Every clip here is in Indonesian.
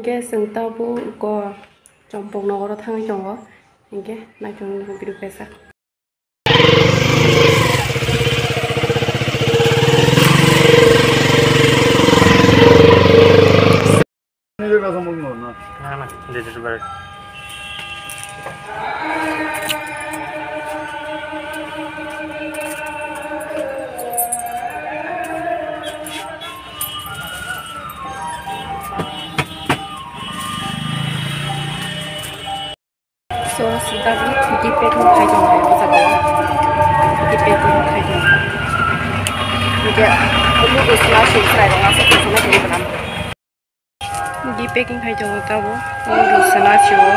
hingke sengtabu ko jompong nogoro tangai dongo hingke naitong bidu pesa. Ini rasa mau nona. Nah, ini sebenarnya. So sengtabu di pekong kai dongo ya sago. Di pekong kai dongo. Hingke ulu usla shikrai dongo asa kesana jadi benam. Di packing kai dongo tabu ulu sana chiwo.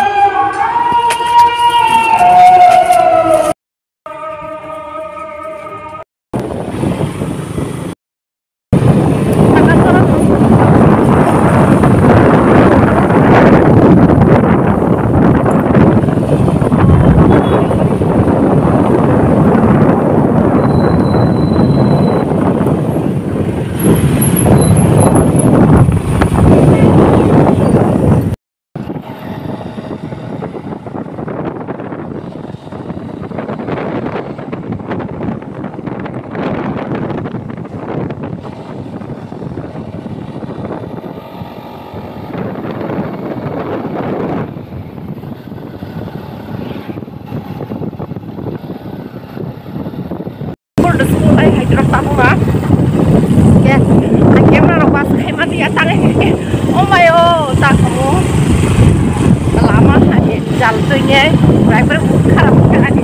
Jaltunya, driver karap kali.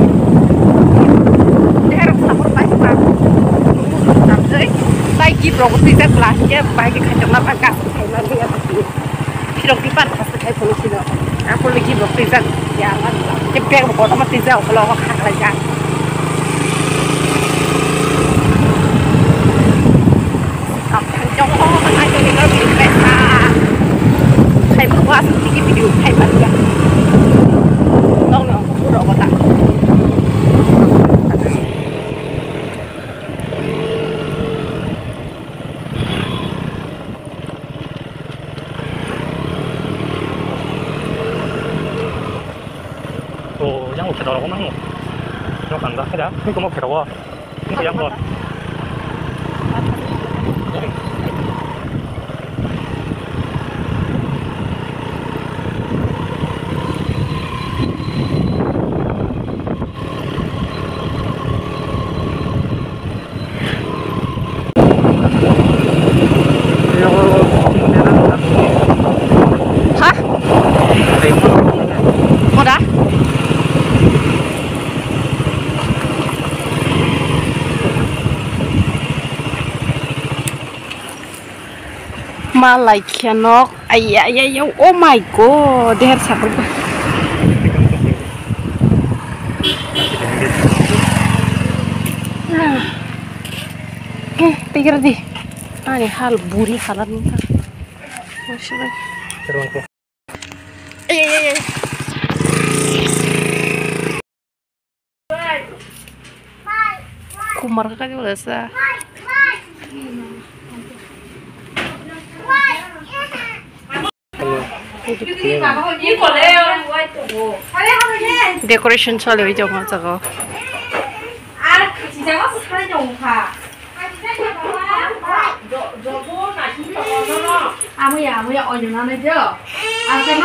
Derek sapur pasang. Tapi, lagi properti saya kelasnya bagi kacang apa kak? Saya dia tapi, hirok di pan pas saya polisi lo. Aku lagi properti saya jalan. Cepet mau kota mati saya kalau aku kak lagi. Kacang apa kacang ini kalau bikin pesta. Saya berpuas bikin video saya balik. 또 양호 개더라고 망고 이거 간다 해라 이거 뭐 개더워 이거 양거 Malai kianok, ayah, oh my god, dia sakit. Pikir di, ini hal buri halan nih. Masya Allah. Kumar kan juga sah. 데코레이션 처리 좀 하자고. 아무야 어디 나네죠? 아, cái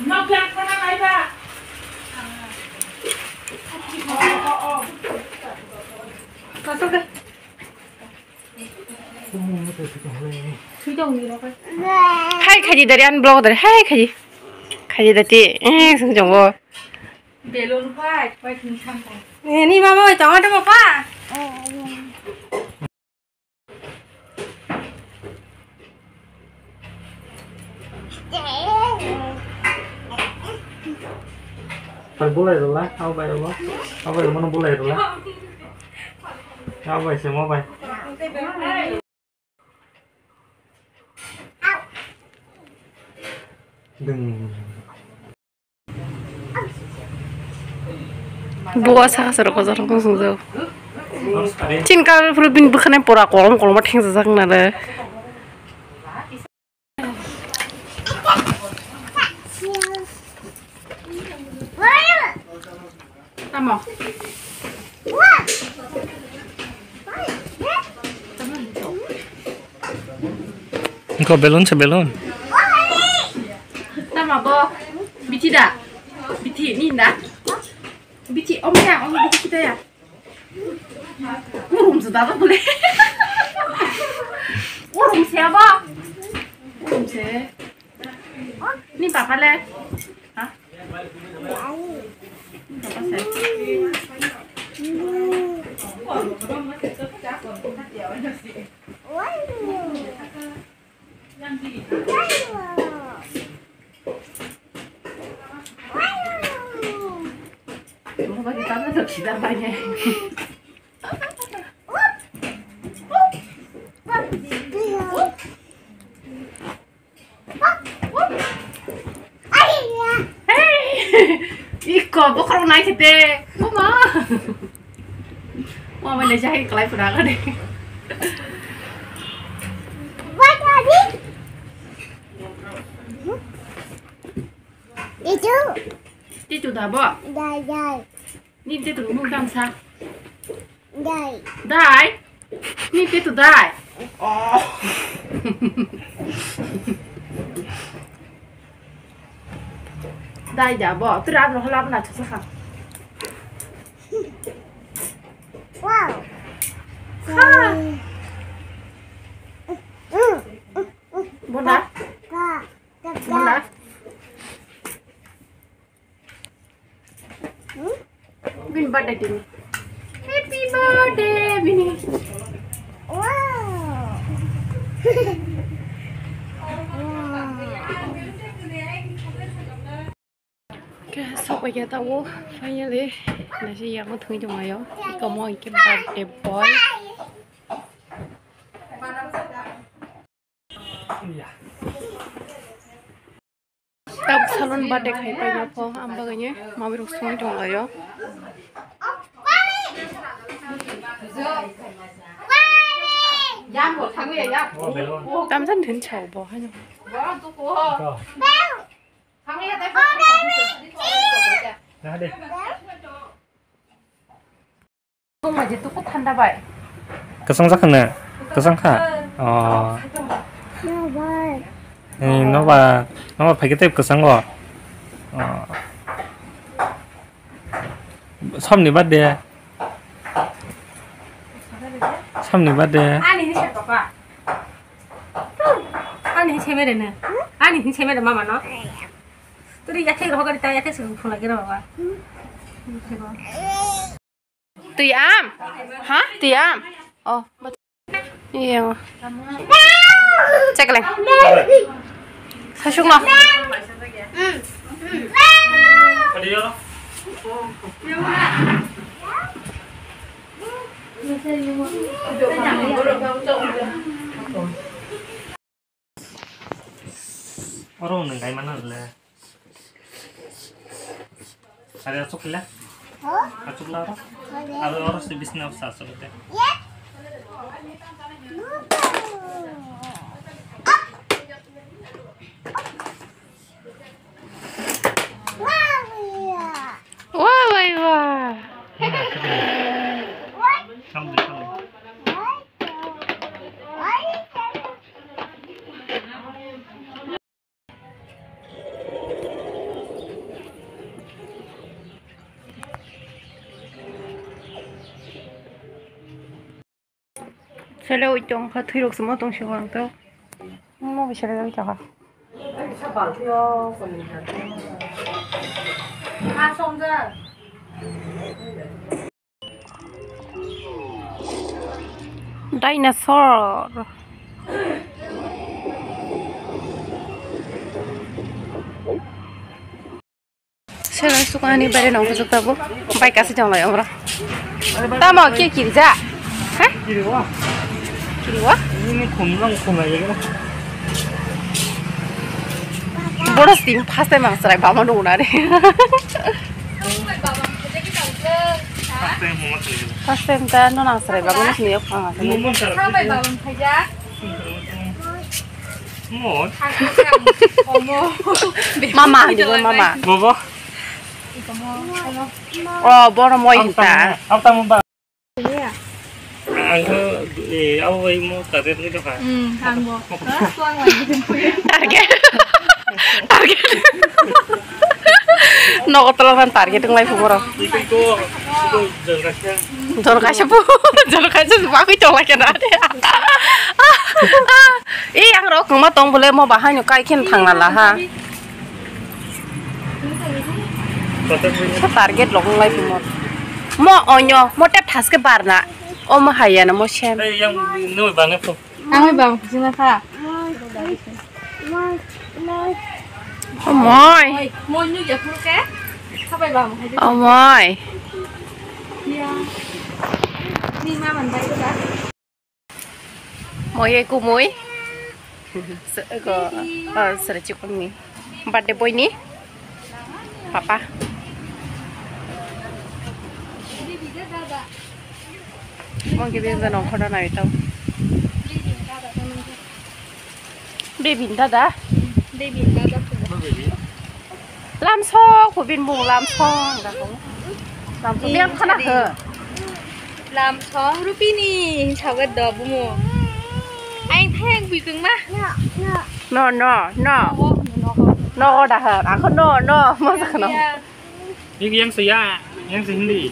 nó kêu con này ba. Có cái. Hai kaji dari an blog dari hai kaji dari senjong go. Belum pak, pak ini sampai. Ini mama jangan ada apa. Phải bố lại rồi lá, ao vậy rồi bố, ao vậy mà nó bố lại rồi lá, ao vậy xem ao vậy. Đừng. Buat saya kotor kosong jauh. Cinta berbin bukannya pura kolom tinggi sesang nada. Tama. Có balloon cho balloon. Tama bo. Biti dah. Biti ni dah. Biti om ya, om biti kita ya. Urung sudah tak boleh. Urung siapa? Urung siapa? Ni papa le. Hah? Papa siapa? Mau bagi tangan tak sih banyak. Iko, bukan naik kita, mama. Mama nak jahit kelai pun ada deh. Itu dah bo. Ni itu rumah bangsa. Dai. Ni itu dai. Oh. Dai dah bo. Terang roh lap nak cuci kan. Wow. Bona. Bona. Bin birthday Bini. Happy birthday Bini. Wow. Okay, so bây giờ tao finally là sẽ dọn cái thứ cho mày á. Có một cái birthday boy. Tao salon birthday khai pai na po am baganya mau beruk song jong ayo. Tam thân đến chầu bò hay không? Không mà chỉ tôi có thân đã vậy. Cái song sắc nè, cái song khả. Nó và phải cái tép cái song ngọ. Xong thì bắt đè. Xong thì bắt đè. Anh đi xem papa. Anh đi xem đây nè. Anh đi xem đây mama nó. Tôi đi dắt theo họ cái tay dắt theo sự phun lại cái đó papa. Tùy am. Hả? Tùy am. Ồ, bắt. Nhiều. Check lên. Sao xuống nào? Đi vô. Orang nengai mana le? Ada asuk le? Asuk lara? Ada orang di bisnis usaha sebetulnya. Wah, wah, wah. Kamu. Sẽ lâu trong họ thuê được số một trong số hoàng tao. Không biết sẽ lâu cho hả? xong chưa? Dinosaur. Sẽ lâu số anh đi bay nó không có tao bố. Bay cá sẽ chẳng lại ông ra. Ta mau kia kiri ra. Hả? Kiri quá. Kiri quá? Ini khum lagi kan? Boros tim pas time serai bama nuna deh. Pas time ta nona serai bama nus niok pang. Mama juga mama. Bobo. Oh, bono moi ta. Ông ta muốn bảo anh thì ông ấy mua cả tết nữa phải hàng bộ quang ngoài Target. Target. No telan target ng live mo. ikan ko jangan kasih Jolo kasih po. Jolo kasih aku colak ya nade. Yang ro kung matong boleh mo bahan yung kai kin thang lah ha. Sa target lo ng live mo. Mo onyo, mo tap tas ke bar na. O mo haya na mo shem. đây yang nuôi bằng cái không ang bang sila ka O moy. mo nyu ya puro ke sa bay bang O moy. ni ma man bay ka Moy ku moy. Sera chikon ni. Birthday boy ni. Papa. Mong kibin sa nong kono na ito. Baby da. baby ka da Lam so ku bin bung lam so da ko. Lam so biang khana he. làm xóm rupini chào cái đờ bù mù anh thang bị cứng mà No. No da he. Ako no. Mo sa no. nhưng yang gì hindi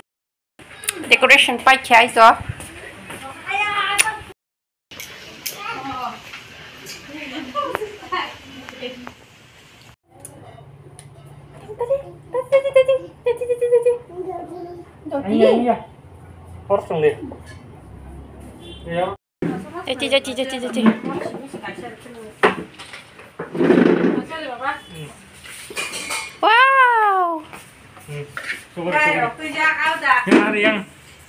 Decoration pa chai so. anh ya horse dong deh ya Ci. Wow. coba yang ada yang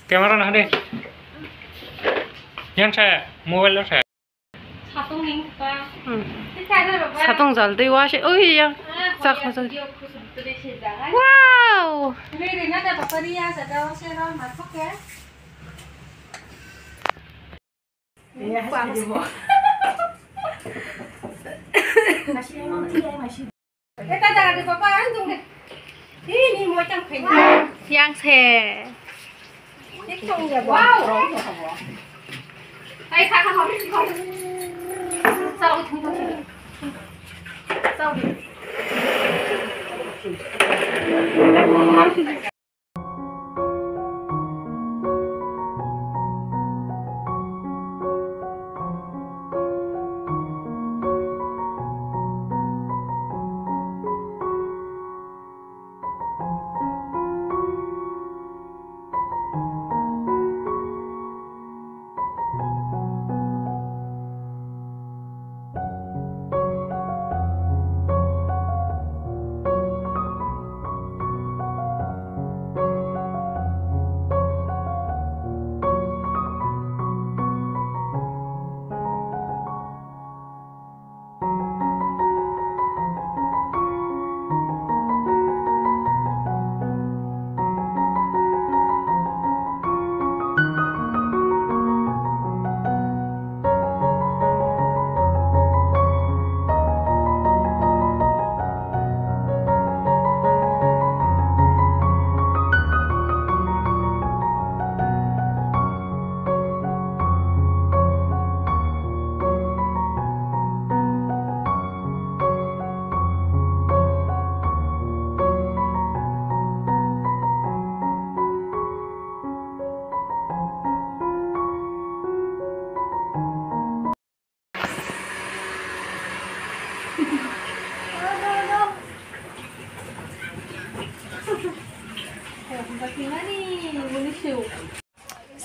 kamera nah deh yang saya mobile saya 사동 링크가 색깔을 봐봐 자동 잘 돼. 와, 어이 야. 자, 가자. 와우. Ini ada paparia, ada serum, masuk ya. Kita jangan di papa anjung deh. Ini mau cangkeng. Yang se. Wow. Ayo kakak mau sih kau. Sao không. Sao đi.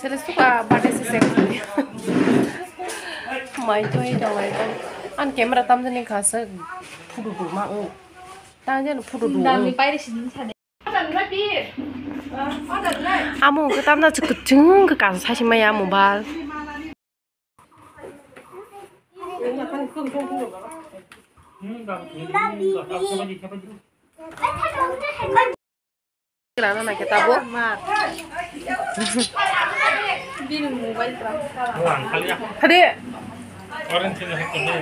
Saya suka pada sesek. Mai tu itu mai tu. An kamera tam jenis khasa puru mang. Tanya nu puru. Dami pai di sini saja. Amu ke tam na cekeceng ke kasus hasil maya mobile. Kerana nak kita buat. Bingung mobile terang. Uang kali ya Tadi, orang sini haknya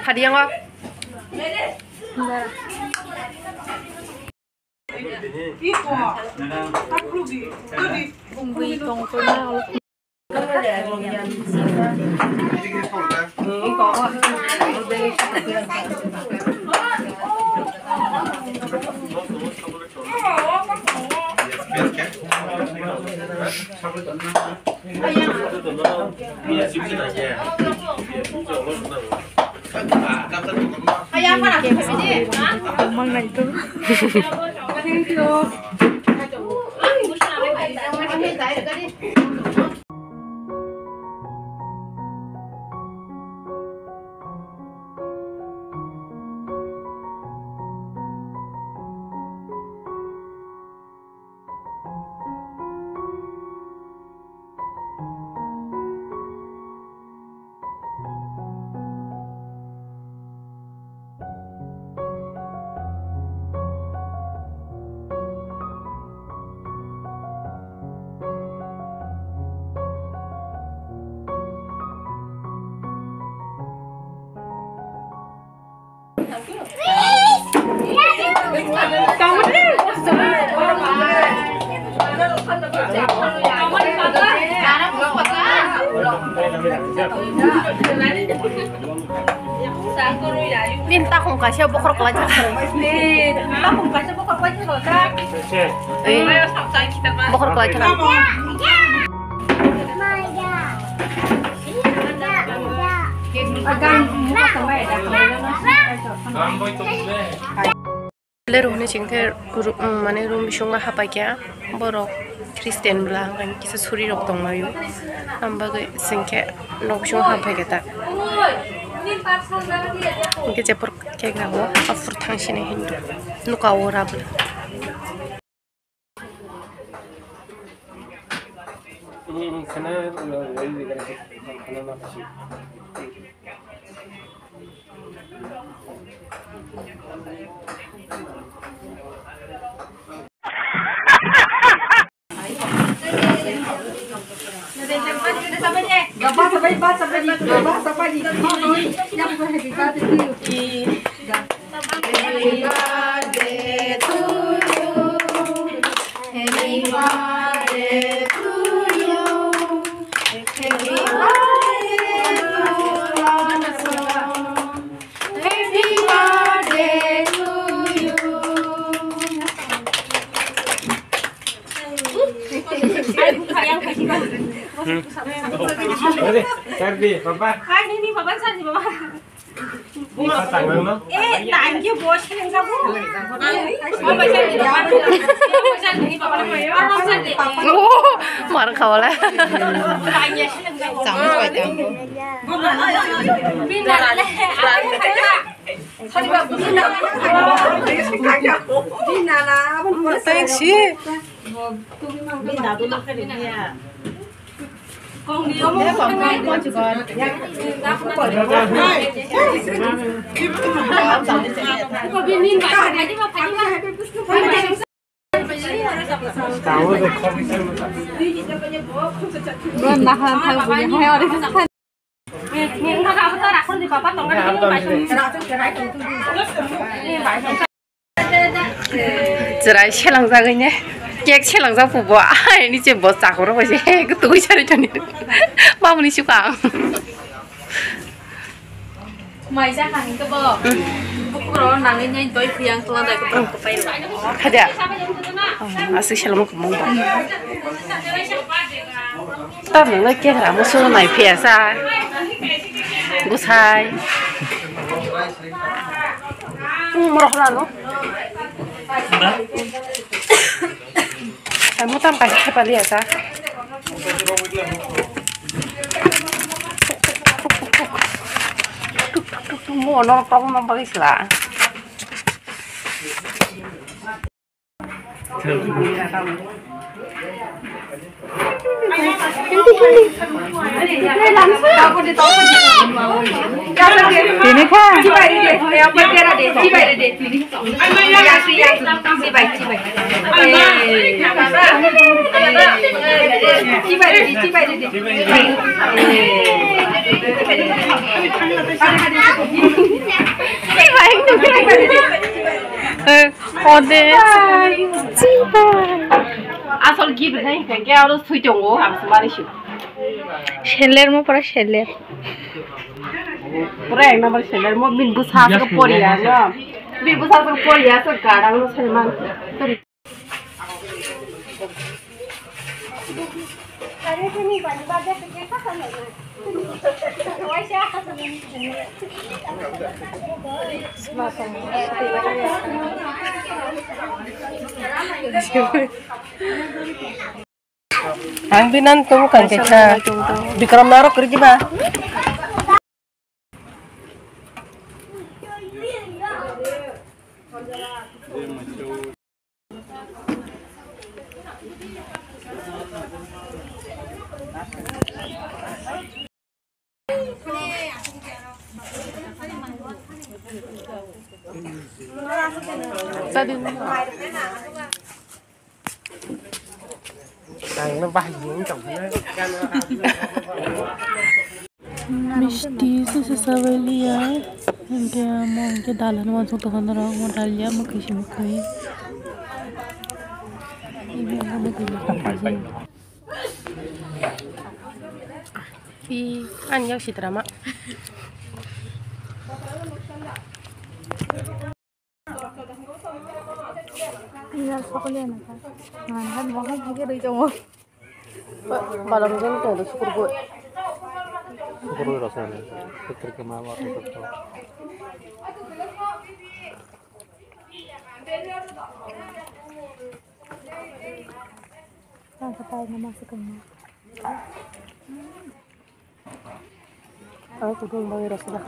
tadi yang apa? Minta kong kasih bokor kelajak. Minta kong kasih bokor kelajak. Bokor kelajak. Leruhnya cingkir mana rum bisunga apa ya borok Kristen belah kan kisah suri rok tong layu ambaga singke rok bisunga apa kita mungkin cepur kayak gawo afur tangsine Hindu nuka ora bela Cardi, papa. Hai, ini papa sih papa. Papa tangan no? Thank you bos yang kamu. Papa sih papa. Papa sih papa ya. Papa sih. oh marah kau lah Tanya sih enggak. jangan coba jangan Bina lah. Bina lah. thanks sih Bina dulu kan dia. Con đi con chỉ còn có viên min vậy phải đi mà Tahu tuh kopi saya. Belum nahan tahu punya heo deh. Miếng nó ra tôi đặt con gì vào bắt tổng cái bài xong. 지라이 챌랑자그냐 객 챌랑자 부부 아니 이제 뭐 싸고로 보지 그 누구 차례 전에 마무리 시간 Mày ra hàng cái bờ. Bố đó nàng lên nhanh tới phiang tôi đây cái bờ phải rồi. 가자 아스 챌랑 뭐 따는 거 깨라 무슨 말 피해사 무사이 뭐라 하노 잘못한 거 해빨리 하자 뚝뚝뚝뚝 뭐 너무 조금만 버리시라 Ini kan. Cibai deh. Yang bergerak deh. Cibai deh. Cibai. 어데 asal gitu nih kayak harus tujuh harus maris ছেলের মো পড়া ছেলের pura yang nomor seller mau bin busar ke Korea no bin busar ke Korea sekarang lo selman Ang binan tuh bukan keca di keram narok kerja ba tadi nó bay những chồng मिष्टी से सवेलिया इनके मों के दालन वांसो तो खंदर मों डालिया मखिश मखई 이 안녕 시드라마 이날 사골이야 나가 한 먹어 되게 되죠 마lam jeng tuh syukur gue Syukur rasanya. Ketika mawar itu. Sampai masuk ke rumah. Aku tuh mau rasa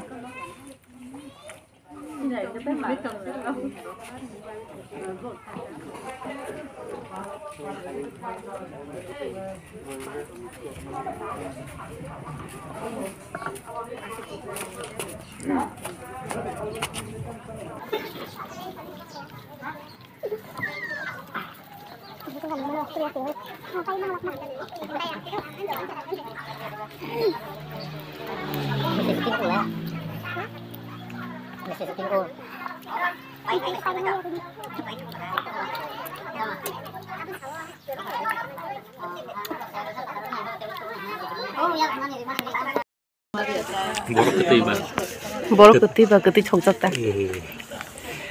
Borok ketiba keti chongcak ta.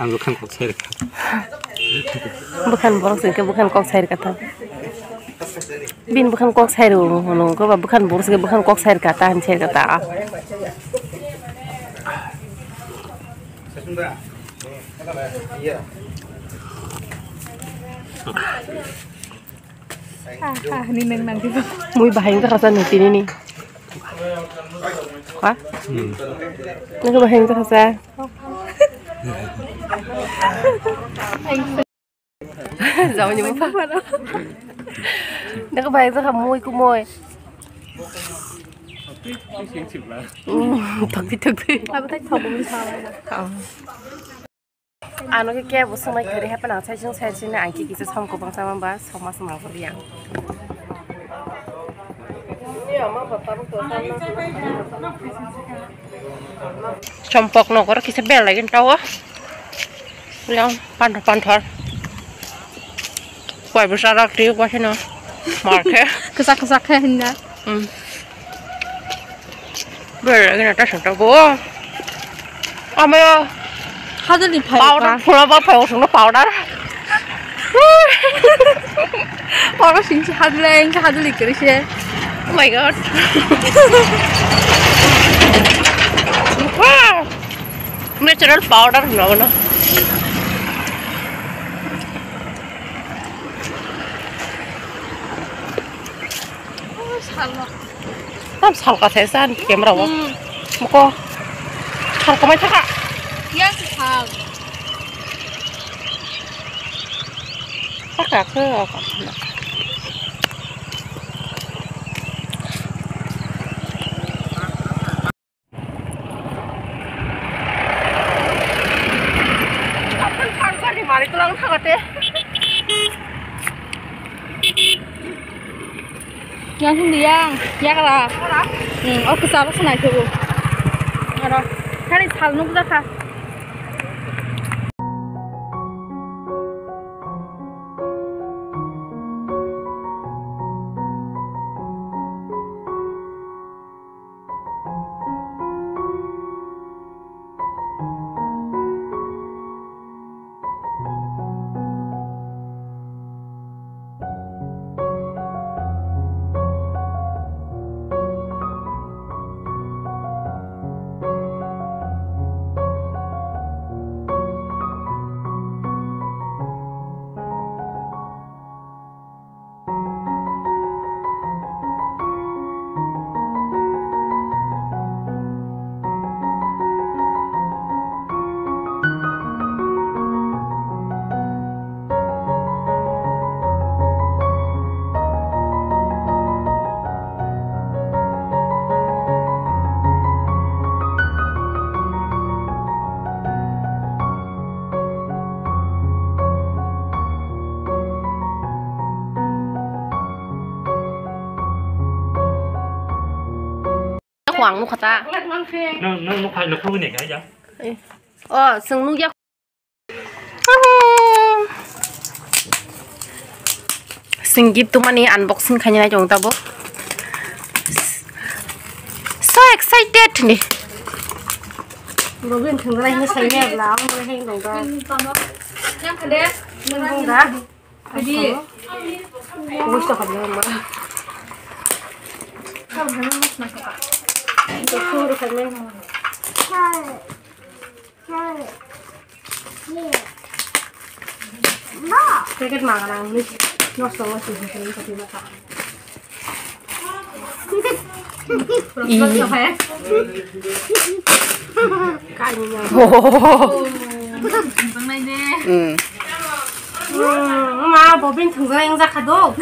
Ang bukan kok saya dekat. Bukan borok sih, bukan kok saya kata. Bin bukan kok saya ngono, ko bukan borok sih, bukan kok saya kata, han saya kata. Ini neng juga. Muy bahaya rasa nanti ini. Wah? Ini bahaya rasa. Giàu như một phát đó. Nó có phải rất là môi của môi. Thật thì. Ai thích phòng cũng sao đấy. Ano cái bữa sau mai cái đấy bạn nào sai chung này anh kia sẽ xong của băng sao mà xong mà xong mà phải ăn. Campok no kok kisah bel lagi tahu ah. Yang pantar. Quay besar aktif quá thế nào. Market. Kesak hendak. Bel lagi nanti sampai gua. Amel. 하들이 powder, 풀어봐 배우는 거 powder. 바로 진짜 하들이 그러시. Oh my god. Wow. Natural powder no. 살라. 땀 살까 세산 개물어. 먹고. 살까 말 타가. 야스 살. 살까 그. 많이 뚫어서 타갔대. Yang hundiang, ya kala. Aku salah sana itu. Ada. Hari salnu kita. khoáng nó khát ta nó phải lực luôn này cái gì sừng nó yak singip tu mani unboxing khanya na jong ta bo so excited ni Robin thằng này nó say nhẹ lắm nó hay đồng ta nhang cái đấy mình không đá cái gì ôi sao không làm mà không thấy nó mất mặt cả tôi không được phải lên cái màng này nó sống ở trên cái cái gì đó rất là khỏe cái như nhau trong này nè mà bộ bên thằng anh ra cả đâu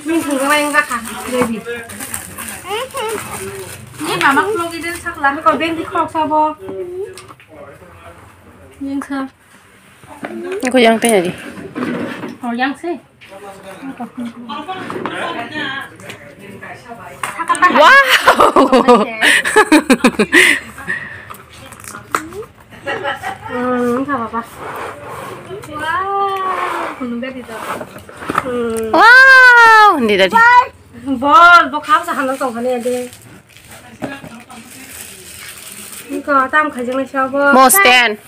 bên thằng anh ra cả đây đi nhưng mà mắc luôn cái đơn sắc lắm còn bên thì không sao bo nhưng sao có yang pe đi họ yang xí wow sao bà wow không biết gì đâu wow đi đây bo khám sao hắn tổng cái này đi có tam khai dương này sao bo more stand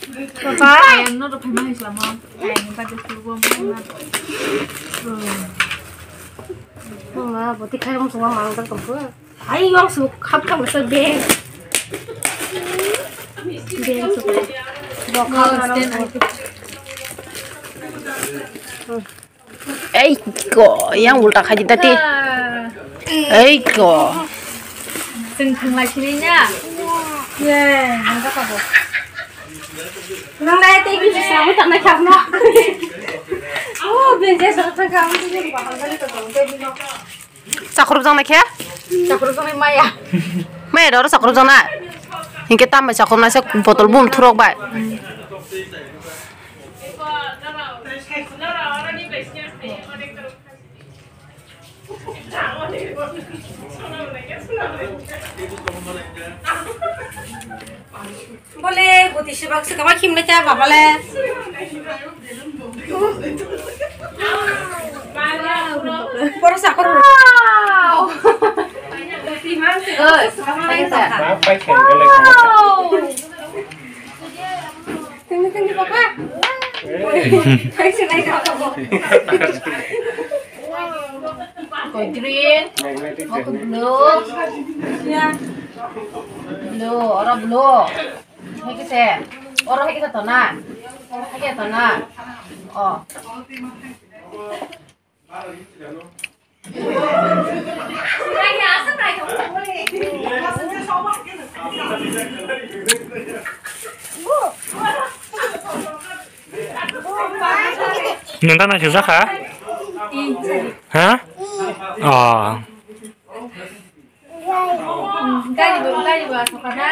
ba em nó được phải mang làm không em ta được thu gom mà bộ thì khai không xuống mang tăng tổng phước ai yang xuống khắp khắp cái sợi bê xuống bo khám nó ấy có yang ulta khai tadi ấy có từng thằng lại chơi nha yeah nó rất là năng đây thì cái sao mới tận này khám nó bên dưới sao thằng khám thì bảo hắn đi tận đây đi nó sakrup jang na khe sakrup jang mai ya mai đó sakrup jang na hinke tam mai sakrup na se botol bum thurok bai boleh buti sebab sekarang kim leca apa le baru sakor phải kèm cái này tunggu papa thấy sự này đâu có green có blue ya blue orang blue hay cái xe orang hay cái tao na hay cái tao na người ta nói chịu rác hả hả Kali bahasa kana.